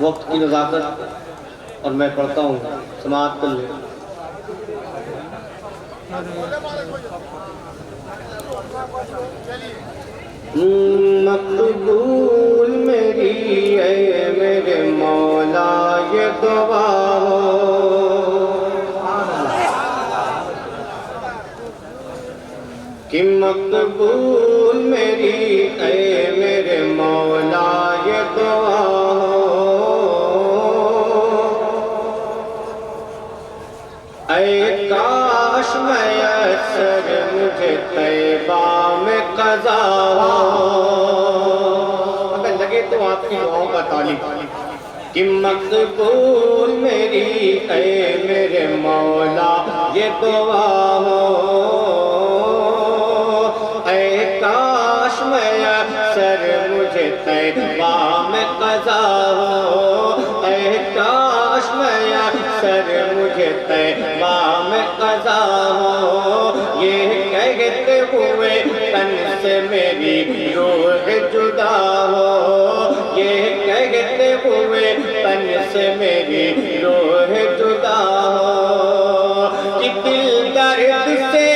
وقت کی نزاکت اور میں پڑھتا ہوں، سماعت کر لیں۔ مقبول میری اے میرے مولا یہ دعا ہو کہ مقبول میری اے میرے مولا یہ دعا ہو، اے کاش میسر مجھے طیبہ میں قضا ہو۔ اگر لگے تو آپ کی دعاؤں کا تعلق کہ مقبول میری اے میرے مولا یہ دعا ہو، اے کاش میسر مجھے طیبہ میں قضا ہو، اے کاش میسر مجھے طیبہ میں قضا ہو، یہ کہتے ہوئے تن سے میری روح جدا ہو، یہ کہتے ہوئے تن سے میری روح جدا ہو، کہ دل درد سے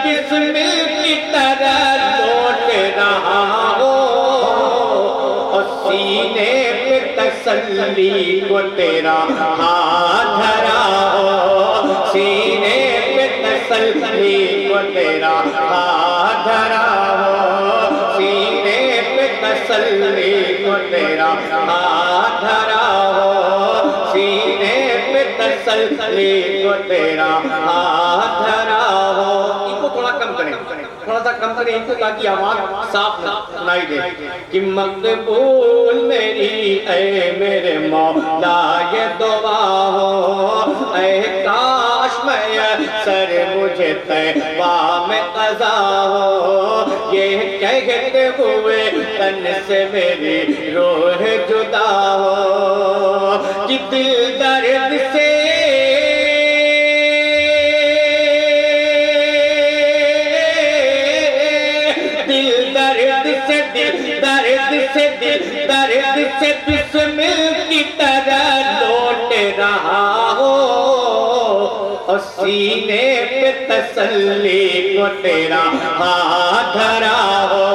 بسمل کی طرح لوٹ رہا ہو، اور سینے پہ تسلی کو تیرا ہاتھ دھرا ہو، سینے پہ تسلی کو تیرا ہاتھ دھرا ہو، سینے پہ تسلی کو تیرا ہاتھ دھرا ہو، سینے پہ تسلی کو تیرا ہاتھ دھرا ہو۔ ان کو تھوڑا کم کریں، تھوڑا سا کم کریں ان کو تاکہ آواز صاف سنائی دے کہ مقبول میری اے میرے مولا یہ دعا ہو، اے کاش میسر مجھے طیبہ میں قضا ہو، یہ کہتے ہوئے تن سے میری روح جدا ہو، کہ دل درد سے درد سے بسمل کی طرح لوٹ رہا ہو، اور سینے پہ تسلی کو تیرا ہاتھ دھرا ہو،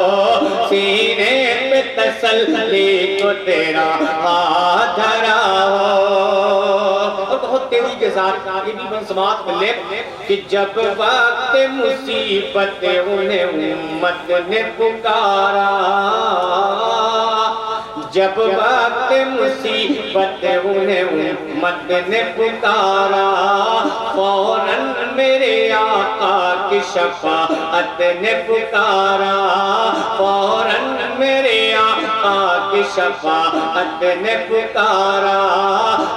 سینے پہ تسلی کو تیرا ہاتھ دھرا ہو۔ اور بہت تیزی کے ساتھ یہ بھی من سماعت کر لے کہ جب وقت مصیبت انہیں امت نے پکارا، جب وقت مصیبت انہیں امت نے پکارا، فوراً میرے آقا کی شفاعت نے پکارا، فوراً میرے آقا کی شفاعت نے پکارا،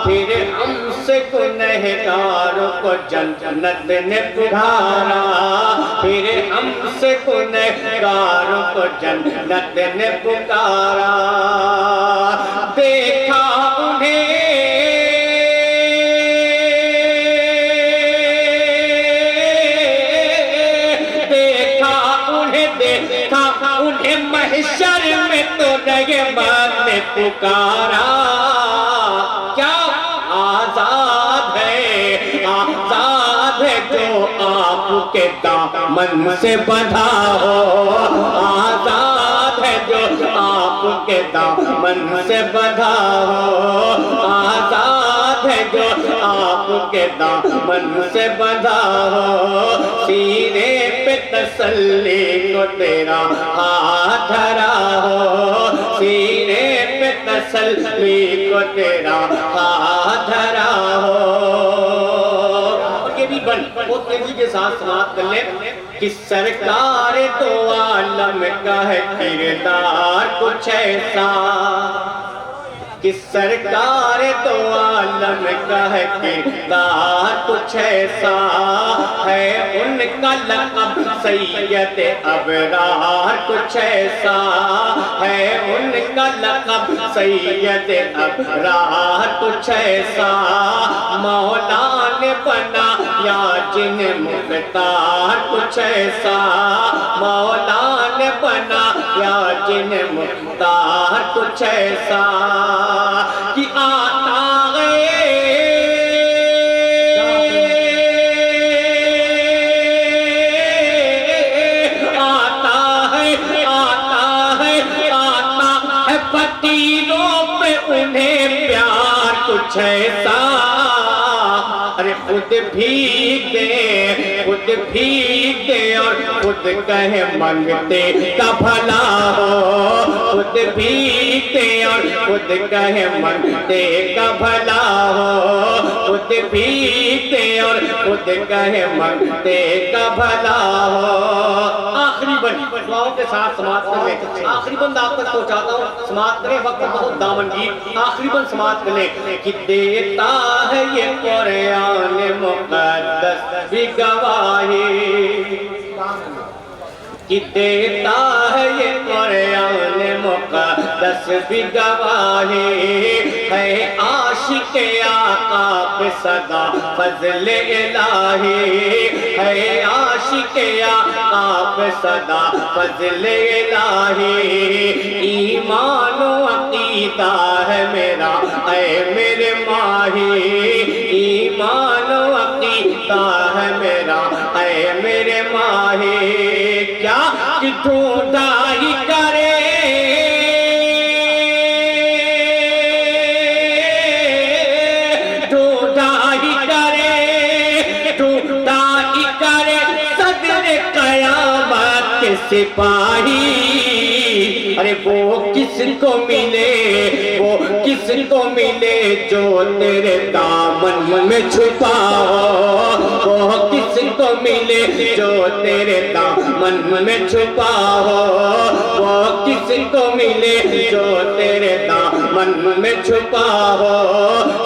پھر ہم سے گنہگاروں کو جنت نے پکارا، پھر ہم سے گنہگاروں کو جنت نے پکارا، دیکھا انہیں محشر میں تو رحمان نے پکارا، کیا آزاد ہے جو آپ کے دامن سے بندھا ہو، آزاد ہے جو آپ کے دامن سے بندھا ہو، آزاد ہے جو آپ کے دامن سے بندھا ہو، سینے پہ تسلی کو تیرا ہاتھ دھرا ہو، سینے پہ تسلی کو تیرا ہاتھ دھرا ہو۔ اور یہ بھی بہت تیزی کے ساتھ سماعت کر لیں کہ سرکار دو عالم کا ہے کردار کچھ ایسا، کہ سرکار دو عالم کا ہے کردار کچھ ایسا ہے، ان کا لقب سید ابرار کچھ ایسا ہے، ان کا لقب سید ابرار کچھ ایسا، مولا نے بنا یا جن مختار کچھ ایسا مولا نے بنا یا جن مختار کچھ ایسا کہ آتا کچھ ایسا ارے خود بھیگ دے اور خود کہے منگتے کا بھلا ہو خود بھیگ دے اور خود کہے منگتے کا بھلا ہو خود بھیگ دے اور خود کہے منگتے کا بھلا ہو آخری بند دعاؤں کے ساتھ سماعت کر لیں آخری بند آپ تک پہنچاتا ہوں سماعت کریں وقت بہت دامنگیر آخری بند سماعت کر لیں کہ دیتا ہے یہ قرآن مقدس بھی گواہی کہ دیتا ہے یہ قرآن مقدس بھی گواہی ہے عاشق آقا پہ صدا فضل الہی ہے عاشق آقا پہ صدا فضل الہی ایمان و عقیدہ ہے میرا اے میرے ماہی ایمان و عقیدہ ہے میرا اے میرے ماہی کیا کہ ڈھونڈائی کرے صدر قیامت کے سپاہی ارے وہ کس کو ملے جو تیرے دامن میں چھپا ہو وہ کس کو ملے جو تیرے دامن میں چھپا ہو وہ کس کو ملے جو تیرے دامن میں چھپا ہو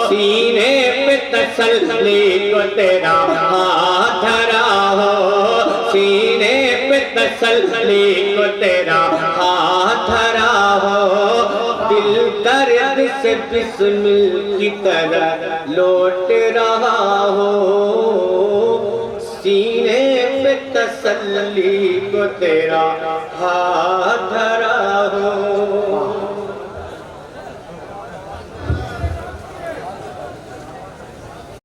سینے پہ تسلی کو تیرا ہاتھ دھرا ہو سینے پہ تسلی کو تیرا ہاتھ دھرا ہو دل درد سے بسمل کی طرح لوٹ رہا ہو سینے پہ تسلی کو تیرا ہاتھ دھرا ہو